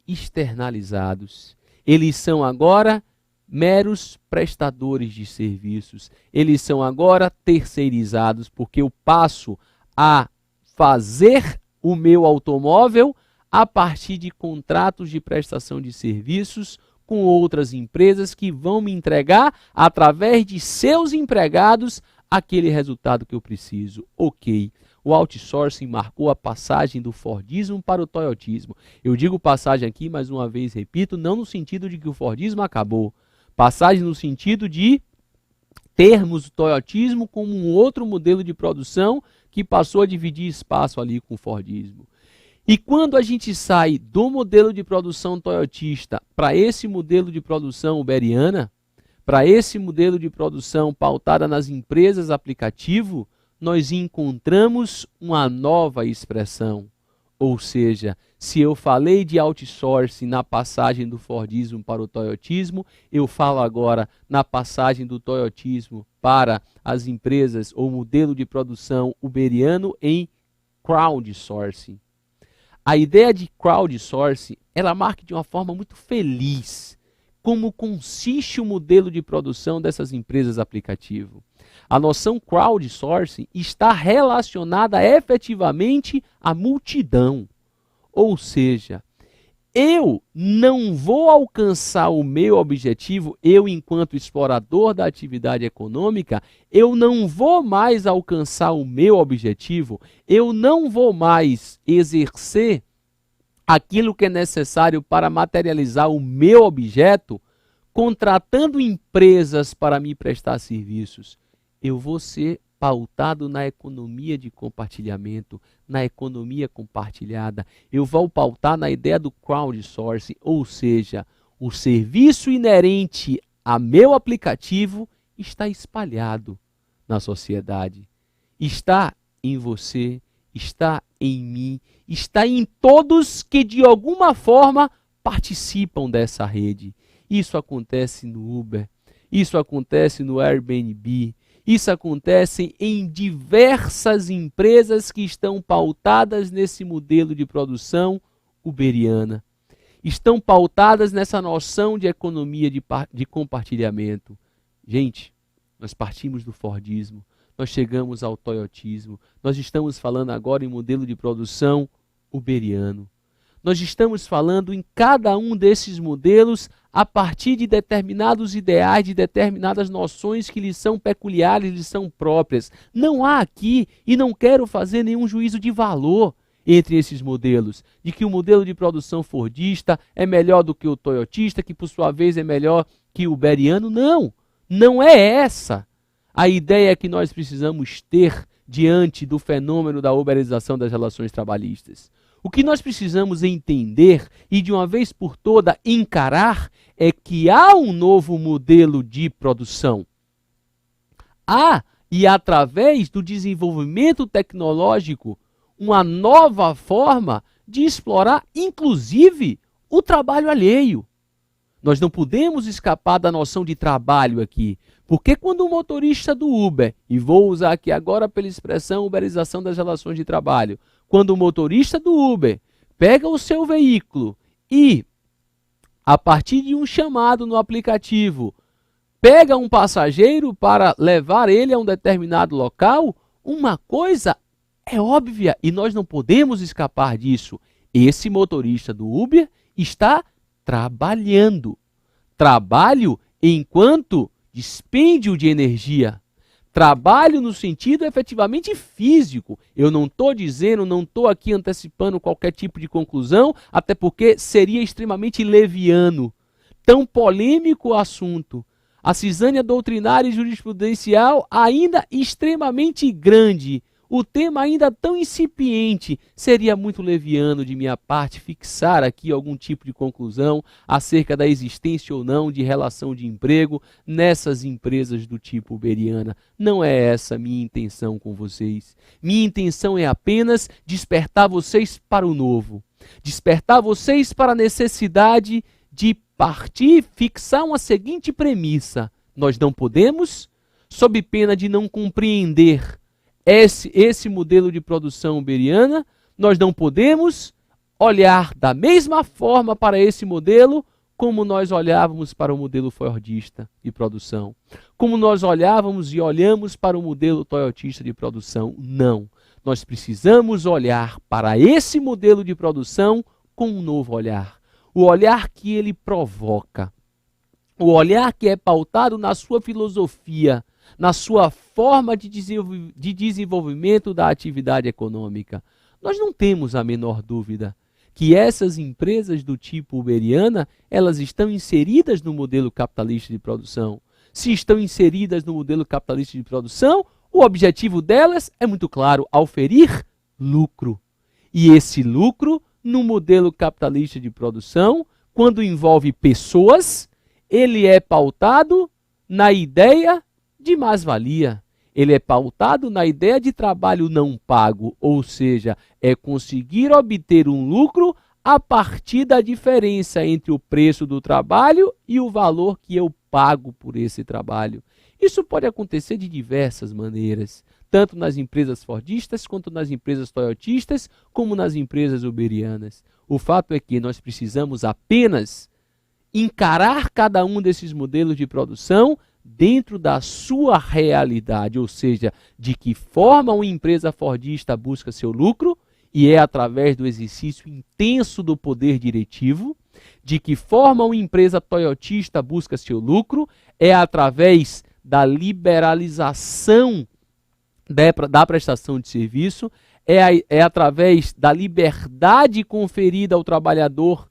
externalizados. Eles são agora meros prestadores de serviços. Eles são agora terceirizados, porque eu passo a fazer o meu automóvel a partir de contratos de prestação de serviços com outras empresas que vão me entregar, através de seus empregados, aquele resultado que eu preciso. Ok, o outsourcing marcou a passagem do Fordismo para o Toyotismo. Eu digo passagem aqui, mais uma vez, repito, não no sentido de que o Fordismo acabou. Passagem no sentido de termos o Toyotismo como um outro modelo de produção que passou a dividir espaço ali com o Fordismo. E quando a gente sai do modelo de produção toyotista para esse modelo de produção uberiana, para esse modelo de produção pautada nas empresas aplicativo, nós encontramos uma nova expressão. Ou seja, se eu falei de outsourcing na passagem do Fordismo para o Toyotismo, eu falo agora na passagem do Toyotismo para as empresas ou modelo de produção uberiano em crowdsourcing. A ideia de crowdsourcing, ela marca de uma forma muito feliz como consiste o modelo de produção dessas empresas aplicativo. A noção crowdsourcing está relacionada efetivamente à multidão. Ou seja, eu não vou alcançar o meu objetivo, eu enquanto explorador da atividade econômica, eu não vou mais alcançar o meu objetivo, eu não vou mais exercer aquilo que é necessário para materializar o meu objeto, contratando empresas para me prestar serviços. Eu vou ser pautado na economia de compartilhamento, na economia compartilhada. Eu vou pautar na ideia do crowdsourcing, ou seja, o serviço inerente a meu aplicativo está espalhado na sociedade. Está em você, está em mim, está em todos que de alguma forma participam dessa rede. Isso acontece no Uber, isso acontece no Airbnb, isso acontece em diversas empresas que estão pautadas nesse modelo de produção uberiana. estão pautadas nessa noção de economia de compartilhamento. Gente, nós partimos do Fordismo, nós chegamos ao Toyotismo, nós estamos falando agora em modelo de produção uberiano. Nós estamos falando em cada um desses modelos a partir de determinados ideais, de determinadas noções que lhes são peculiares, lhes são próprias. Não há aqui, e não quero fazer nenhum juízo de valor entre esses modelos, de que o modelo de produção fordista é melhor do que o toyotista, que por sua vez é melhor que o uberiano. Não, não é essa a ideia que nós precisamos ter diante do fenômeno da uberização das relações trabalhistas. O que nós precisamos entender e de uma vez por toda encarar é que há um novo modelo de produção. Há, e através do desenvolvimento tecnológico, uma nova forma de explorar, inclusive, o trabalho alheio. Nós não podemos escapar da noção de trabalho aqui, porque quando o motorista do Uber, e vou usar aqui agora pela expressão uberização das relações de trabalho, quando o motorista do Uber pega o seu veículo e, a partir de um chamado no aplicativo, pega um passageiro para levar ele a um determinado local, uma coisa é óbvia e nós não podemos escapar disso. Esse motorista do Uber está trabalhando. Trabalho enquanto dispêndio de energia. Trabalho no sentido efetivamente físico. Eu não estou dizendo, não estou aqui antecipando qualquer tipo de conclusão, até porque seria extremamente leviano. Tão polêmico o assunto. A cisânia doutrinária e jurisprudencial ainda extremamente grande. O tema ainda tão incipiente, seria muito leviano de minha parte fixar aqui algum tipo de conclusão acerca da existência ou não de relação de emprego nessas empresas do tipo uberiana. Não é essa a minha intenção com vocês. Minha intenção é apenas despertar vocês para o novo. Despertar vocês para a necessidade de partir, fixar uma seguinte premissa. Nós não podemos, sob pena de não compreender esse modelo de produção uberiana, nós não podemos olhar da mesma forma para esse modelo como nós olhávamos para o modelo fordista de produção, como nós olhávamos e olhamos para o modelo toyotista de produção. Não, nós precisamos olhar para esse modelo de produção com um novo olhar, o olhar que ele provoca, o olhar que é pautado na sua filosofia, na sua forma de desenvolvimento da atividade econômica. Nós não temos a menor dúvida que essas empresas do tipo uberiana, elas estão inseridas no modelo capitalista de produção. Se estão inseridas no modelo capitalista de produção, o objetivo delas é muito claro, auferir lucro. E esse lucro, no modelo capitalista de produção, quando envolve pessoas, ele é pautado na ideia de mais-valia. Ele é pautado na ideia de trabalho não pago, ou seja, é conseguir obter um lucro a partir da diferença entre o preço do trabalho e o valor que eu pago por esse trabalho. Isso pode acontecer de diversas maneiras, tanto nas empresas fordistas, quanto nas empresas toyotistas, como nas empresas uberianas. O fato é que nós precisamos apenas encarar cada um desses modelos de produção dentro da sua realidade, ou seja, de que forma uma empresa fordista busca seu lucro, e é através do exercício intenso do poder diretivo, de que forma uma empresa toyotista busca seu lucro, é através da liberalização da prestação de serviço, é através da liberdade conferida ao trabalhador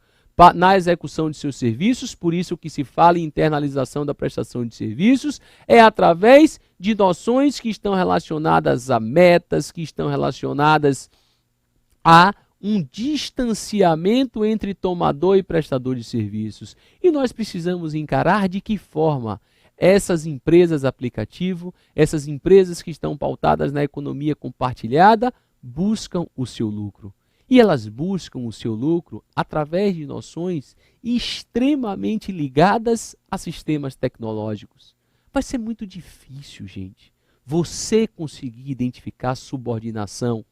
na execução de seus serviços, por isso que se fala em internalização da prestação de serviços, é através de noções que estão relacionadas a metas, que estão relacionadas a um distanciamento entre tomador e prestador de serviços. E nós precisamos encarar de que forma essas empresas aplicativo, essas empresas que estão pautadas na economia compartilhada, buscam o seu lucro. E elas buscam o seu lucro através de noções extremamente ligadas a sistemas tecnológicos. Vai ser muito difícil, gente, você conseguir identificar subordinação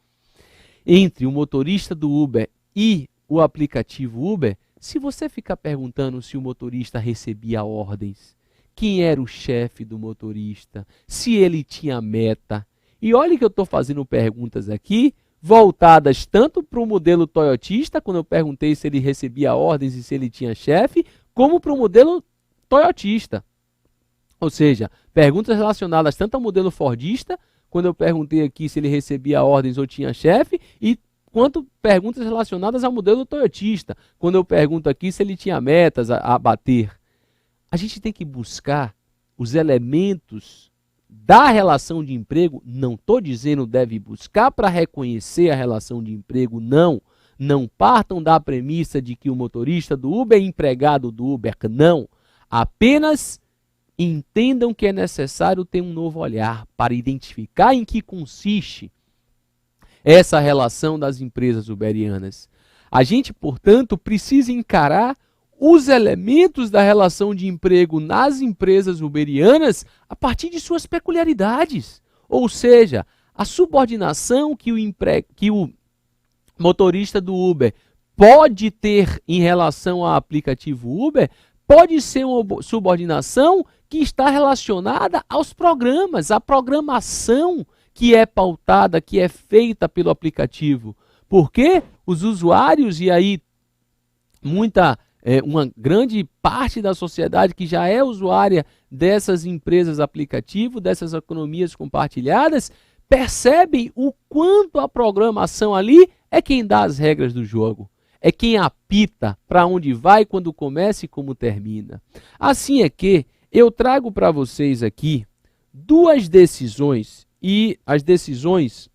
entre o motorista do Uber e o aplicativo Uber Se você ficar perguntando se o motorista recebia ordens, quem era o chefe do motorista, se ele tinha meta, e olha que eu estou fazendo perguntas aqui voltadas tanto para o modelo toyotista, quando eu perguntei se ele recebia ordens e se ele tinha chefe, como para o modelo toyotista. Ou seja, perguntas relacionadas tanto ao modelo fordista, quando eu perguntei aqui se ele recebia ordens ou tinha chefe, e quanto perguntas relacionadas ao modelo toyotista, quando eu pergunto aqui se ele tinha metas a bater. A gente tem que buscar os elementos da relação de emprego. Não estou dizendo deve buscar para reconhecer a relação de emprego, não. Não partam da premissa de que o motorista do Uber é empregado do Uber, não. Apenas entendam que é necessário ter um novo olhar para identificar em que consiste essa relação das empresas uberianas. A gente, portanto, precisa encarar os elementos da relação de emprego nas empresas uberianas a partir de suas peculiaridades. Ou seja, a subordinação que o motorista do Uber pode ter em relação ao aplicativo Uber pode ser uma subordinação que está relacionada aos programas, à programação que é pautada, que é feita pelo aplicativo. Porque os usuários, e aí uma grande parte da sociedade que já é usuária dessas empresas aplicativo, dessas economias compartilhadas, percebem o quanto a programação ali é quem dá as regras do jogo. É quem apita para onde vai, quando começa e como termina. Assim é que eu trago para vocês aqui duas decisões, e as decisões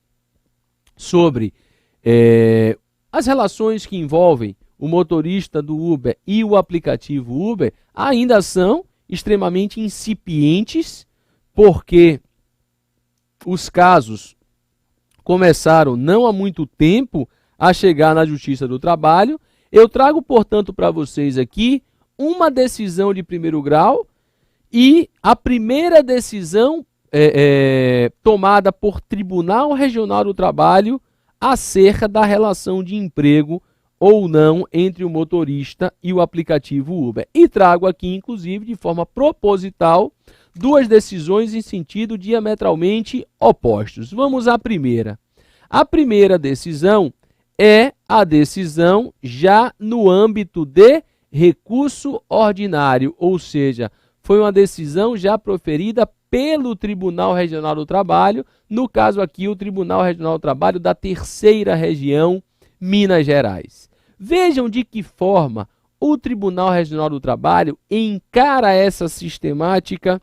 sobre as relações que envolvem o motorista do Uber e o aplicativo Uber ainda são extremamente incipientes, porque os casos começaram não há muito tempo a chegar na Justiça do Trabalho. Eu trago, portanto, para vocês aqui uma decisão de primeiro grau e a primeira decisão tomada por Tribunal Regional do Trabalho acerca da relação de emprego ou não entre o motorista e o aplicativo Uber. E trago aqui, inclusive, de forma proposital, duas decisões em sentido diametralmente opostos. Vamos à primeira. A primeira decisão é a decisão já no âmbito de recurso ordinário, ou seja, foi uma decisão já proferida pelo Tribunal Regional do Trabalho, no caso aqui o Tribunal Regional do Trabalho da Terceira Região, Minas Gerais. Vejam de que forma o Tribunal Regional do Trabalho encara essa sistemática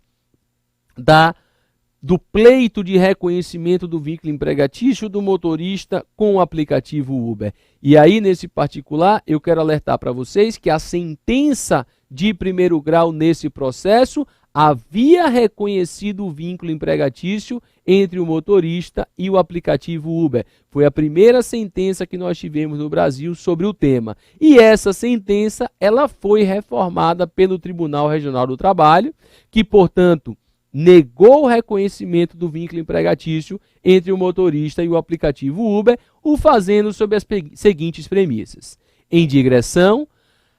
do pleito de reconhecimento do vínculo empregatício do motorista com o aplicativo Uber. E aí, nesse particular, eu quero alertar para vocês que a sentença de primeiro grau nesse processo havia reconhecido o vínculo empregatício entre o motorista e o aplicativo Uber. Foi a primeira sentença que nós tivemos no Brasil sobre o tema. E essa sentença, ela foi reformada pelo Tribunal Regional do Trabalho, que, portanto, negou o reconhecimento do vínculo empregatício entre o motorista e o aplicativo Uber, o fazendo sob as seguintes premissas. Em digressão,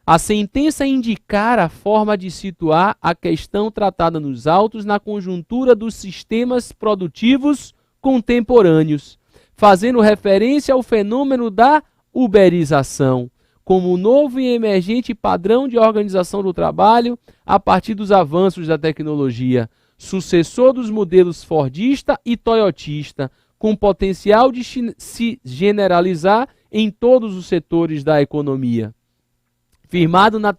a sentença indicara a forma de situar a questão tratada nos autos na conjuntura dos sistemas produtivos contemporâneos, fazendo referência ao fenômeno da uberização, como novo e emergente padrão de organização do trabalho a partir dos avanços da tecnologia, sucessor dos modelos fordista e toyotista, com potencial de se generalizar em todos os setores da economia. Firmado na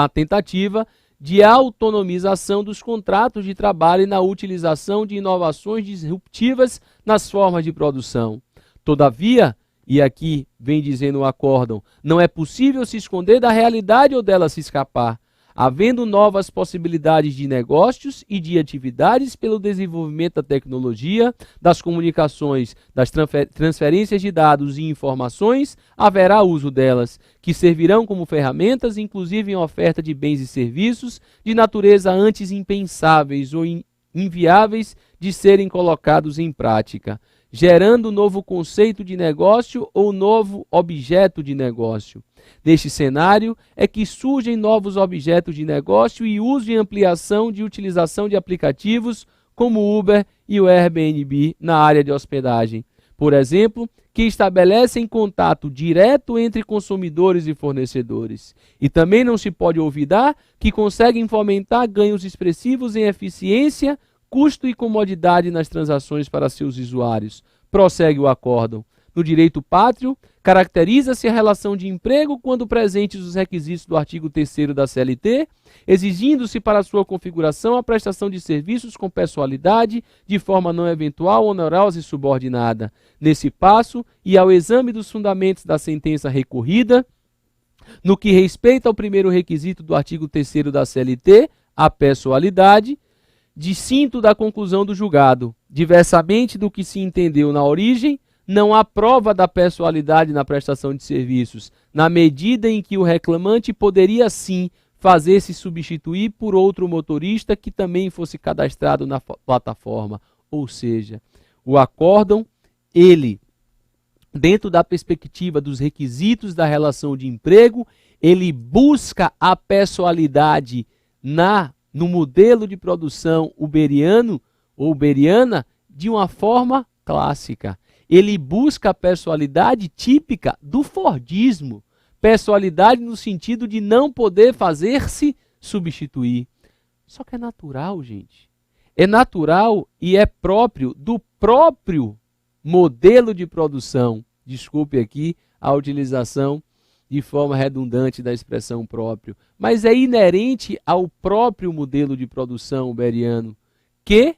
tentativa de autonomização dos contratos de trabalho e na utilização de inovações disruptivas nas formas de produção. Todavia, e aqui vem dizendo o acórdão, não é possível se esconder da realidade ou dela se escapar, havendo novas possibilidades de negócios e de atividades pelo desenvolvimento da tecnologia, das comunicações, das transferências de dados e informações, haverá uso delas, que servirão como ferramentas, inclusive em oferta de bens e serviços, de natureza antes impensáveis ou inviáveis de serem colocados em prática. gerando novo conceito de negócio ou novo objeto de negócio. Neste cenário é que surgem novos objetos de negócio e uso e ampliação de utilização de aplicativos como o Uber e o Airbnb na área de hospedagem. Por exemplo, que estabelecem contato direto entre consumidores e fornecedores. E também não se pode olvidar que conseguem fomentar ganhos expressivos em eficiência, custo e comodidade nas transações para seus usuários. Prossegue o acórdão. No direito pátrio, caracteriza-se a relação de emprego quando presentes os requisitos do artigo 3º da CLT, exigindo-se para sua configuração a prestação de serviços com pessoalidade, de forma não eventual, onerosa e subordinada. Nesse passo, e ao exame dos fundamentos da sentença recorrida, no que respeita ao primeiro requisito do artigo 3º da CLT, a pessoalidade, distinto da conclusão do julgado. Diversamente do que se entendeu na origem, não há prova da pessoalidade na prestação de serviços, na medida em que o reclamante poderia sim fazer-se substituir por outro motorista que também fosse cadastrado na plataforma. Ou seja, o acórdão, ele, dentro da perspectiva dos requisitos da relação de emprego, ele busca a pessoalidade no modelo de produção uberiano ou uberiana de uma forma clássica. Ele busca a pessoalidade típica do fordismo. Pessoalidade no sentido de não poder fazer-se substituir. Só que é natural, gente. É natural e é próprio do próprio modelo de produção. Desculpe aqui a utilização de forma redundante da expressão próprio. Mas é inerente ao próprio modelo de produção uberiano que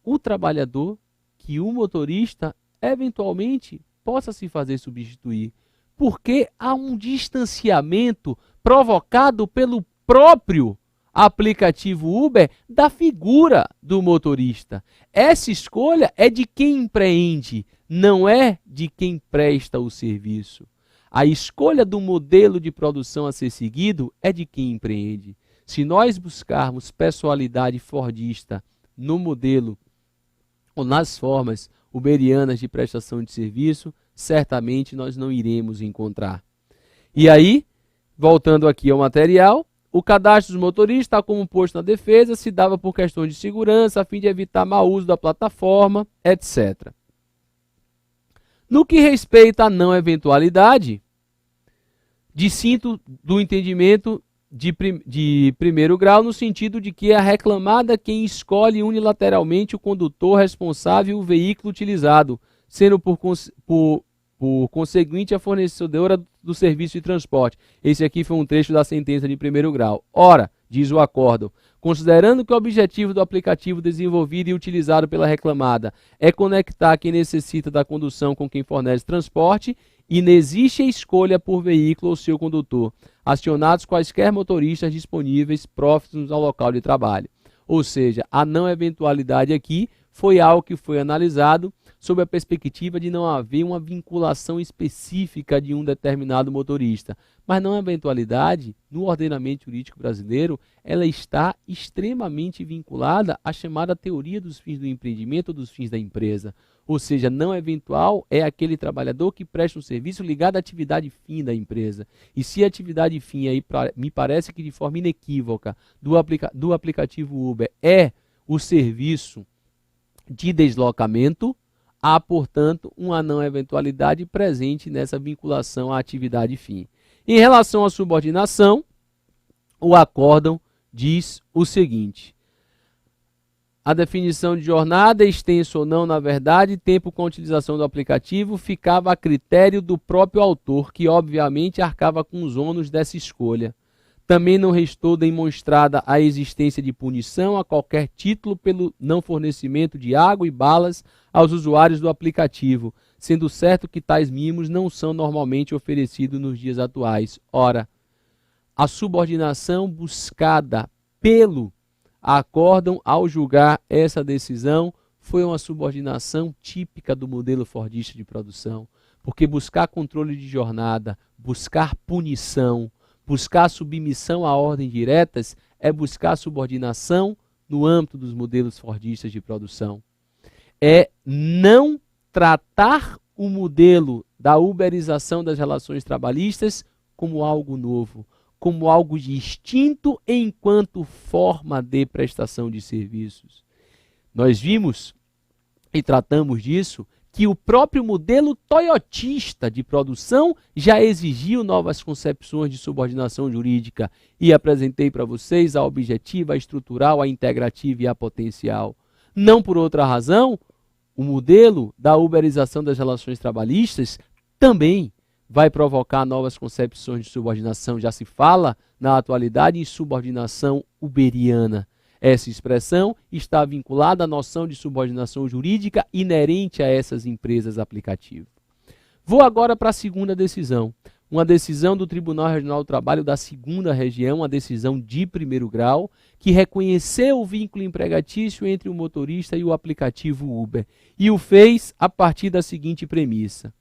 o trabalhador, que o motorista, eventualmente, possa se fazer substituir. Porque há um distanciamento provocado pelo próprio aplicativo Uber da figura do motorista. Essa escolha é de quem empreende, não é de quem presta o serviço. A escolha do modelo de produção a ser seguido é de quem empreende. Se nós buscarmos pessoalidade fordista no modelo ou nas formas uberianas de prestação de serviço, certamente nós não iremos encontrar. E aí, voltando aqui ao material, o cadastro dos motoristas, tal como posto na defesa, se dava por questões de segurança, a fim de evitar mau uso da plataforma, etc. No que respeita à não eventualidade, distinto do entendimento de primeiro grau, no sentido de que é a reclamada quem escolhe unilateralmente o condutor responsável e o veículo utilizado, sendo por conseguinte a fornecedora do serviço de transporte. Esse aqui foi um trecho da sentença de primeiro grau. Ora, diz o acórdão, considerando que o objetivo do aplicativo desenvolvido e utilizado pela reclamada é conectar quem necessita da condução com quem fornece transporte, e não existe a escolha por veículo ou seu condutor, acionados quaisquer motoristas disponíveis próximos ao local de trabalho. Ou seja, a não eventualidade aqui foi algo que foi analisado sob a perspectiva de não haver uma vinculação específica de um determinado motorista. Mas não eventualidade, no ordenamento jurídico brasileiro, ela está extremamente vinculada à chamada teoria dos fins do empreendimento ou dos fins da empresa. Ou seja, não eventual é aquele trabalhador que presta um serviço ligado à atividade fim da empresa. E se a atividade fim, aí, me parece que de forma inequívoca, do aplicativo Uber é o serviço de deslocamento, há, portanto, uma não eventualidade presente nessa vinculação à atividade fim. Em relação à subordinação, o acórdão diz o seguinte: a definição de jornada, extenso ou não, na verdade, tempo com a utilização do aplicativo, ficava a critério do próprio autor, que obviamente arcava com os ônus dessa escolha. Também não restou demonstrada a existência de punição a qualquer título pelo não fornecimento de água e balas aos usuários do aplicativo, sendo certo que tais mimos não são normalmente oferecidos nos dias atuais. Ora, a subordinação buscada pelo acórdão ao julgar essa decisão foi uma subordinação típica do modelo fordista de produção, porque buscar controle de jornada, buscar punição, buscar submissão a ordens diretas é buscar subordinação no âmbito dos modelos fordistas de produção. é não tratar o modelo da uberização das relações trabalhistas como algo novo, como algo distinto enquanto forma de prestação de serviços. Nós vimos e tratamos disso que o próprio modelo toyotista de produção já exigiu novas concepções de subordinação jurídica e apresentei para vocês a objetiva, a estrutural, a integrativa e a potencial. Não por outra razão, o modelo da uberização das relações trabalhistas também vai provocar novas concepções de subordinação. Já se fala, na atualidade, em subordinação uberiana. Essa expressão está vinculada à noção de subordinação jurídica inerente a essas empresas aplicativo. Vou agora para a segunda decisão. Uma decisão do Tribunal Regional do Trabalho da 2ª Região, uma decisão de primeiro grau, que reconheceu o vínculo empregatício entre o motorista e o aplicativo Uber. E o fez a partir da seguinte premissa.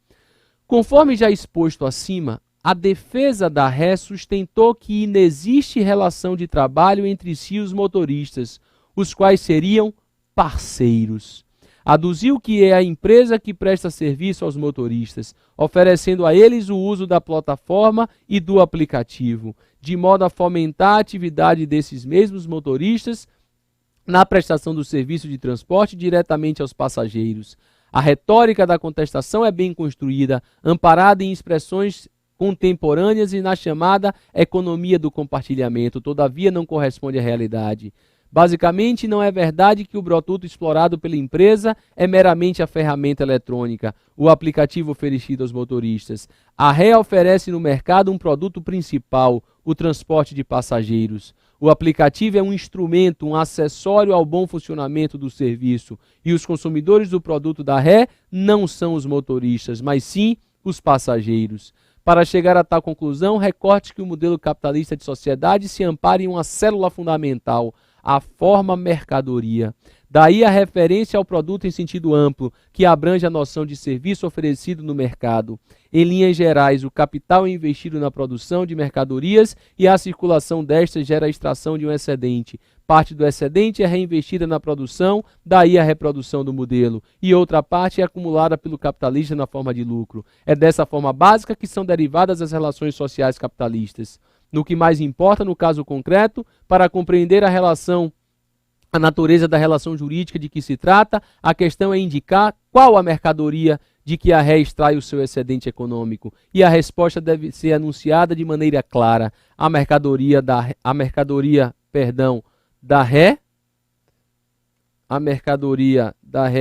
Conforme já exposto acima, a defesa da ré sustentou que inexiste relação de trabalho entre si os motoristas, os quais seriam parceiros. Aduziu que é a empresa que presta serviço aos motoristas, oferecendo a eles o uso da plataforma e do aplicativo, de modo a fomentar a atividade desses mesmos motoristas na prestação do serviço de transporte diretamente aos passageiros. A retórica da contestação é bem construída, amparada em expressões contemporâneas e na chamada economia do compartilhamento, todavia não corresponde à realidade. Basicamente, não é verdade que o produto explorado pela empresa é meramente a ferramenta eletrônica, o aplicativo oferecido aos motoristas. A ré oferece no mercado um produto principal, o transporte de passageiros. O aplicativo é um instrumento, um acessório ao bom funcionamento do serviço, e os consumidores do produto da ré não são os motoristas, mas sim os passageiros. Para chegar a tal conclusão, recorte que o modelo capitalista de sociedade se ampara em uma célula fundamental, a forma mercadoria. Daí a referência ao produto em sentido amplo, que abrange a noção de serviço oferecido no mercado. Em linhas gerais, o capital é investido na produção de mercadorias e a circulação destas gera a extração de um excedente. Parte do excedente é reinvestida na produção, daí a reprodução do modelo, e outra parte é acumulada pelo capitalista na forma de lucro. É dessa forma básica que são derivadas as relações sociais capitalistas. No que mais importa, no caso concreto, para compreender a natureza da relação jurídica de que se trata, a questão é indicar qual a mercadoria de que a ré extrai o seu excedente econômico. E a resposta deve ser anunciada de maneira clara. A mercadoria da ré,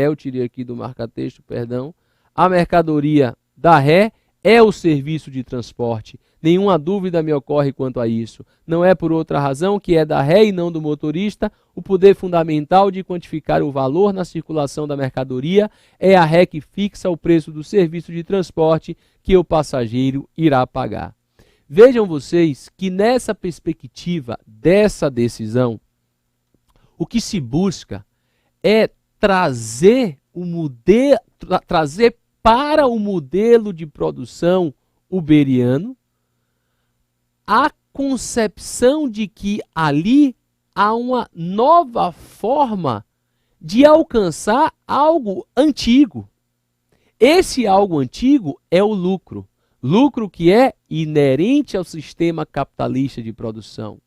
eu tirei aqui do marca-texto, perdão. A mercadoria da ré é o serviço de transporte. Nenhuma dúvida me ocorre quanto a isso. Não é por outra razão que é da ré e não do motorista o poder fundamental de quantificar o valor na circulação da mercadoria. É a ré que fixa o preço do serviço de transporte que o passageiro irá pagar. Vejam vocês que nessa perspectiva dessa decisão, o que se busca é trazer para o modelo de produção uberiano a concepção de que ali há uma nova forma de alcançar algo antigo. Esse algo antigo é o lucro. Lucro que é inerente ao sistema capitalista de produção.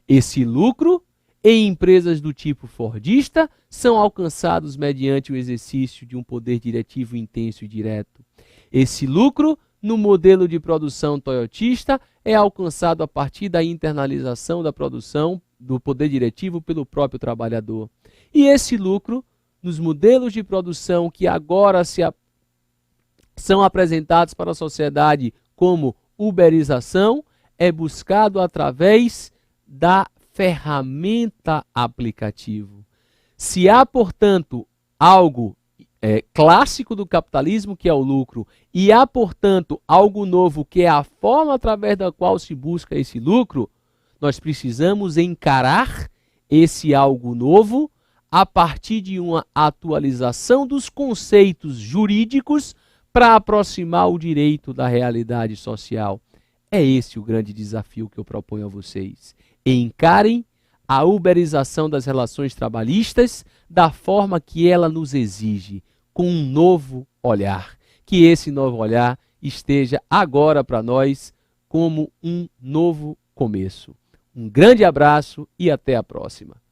Esse lucro, em empresas do tipo fordista, são alcançados mediante o exercício de um poder diretivo intenso e direto. Esse lucro, no modelo de produção toyotista, é alcançado a partir da internalização da produção do poder diretivo pelo próprio trabalhador. E esse lucro, nos modelos de produção que agora são apresentados para a sociedade como uberização, é buscado através da ferramenta aplicativo. Se há, portanto, algo clássico do capitalismo, que é o lucro, e há, portanto, algo novo, que é a forma através da qual se busca esse lucro, nós precisamos encarar esse algo novo a partir de uma atualização dos conceitos jurídicos para aproximar o direito da realidade social. É esse o grande desafio que eu proponho a vocês. Encarem a uberização das relações trabalhistas da forma que ela nos exige, com um novo olhar. Que esse novo olhar esteja agora para nós como um novo começo. Um grande abraço e até a próxima.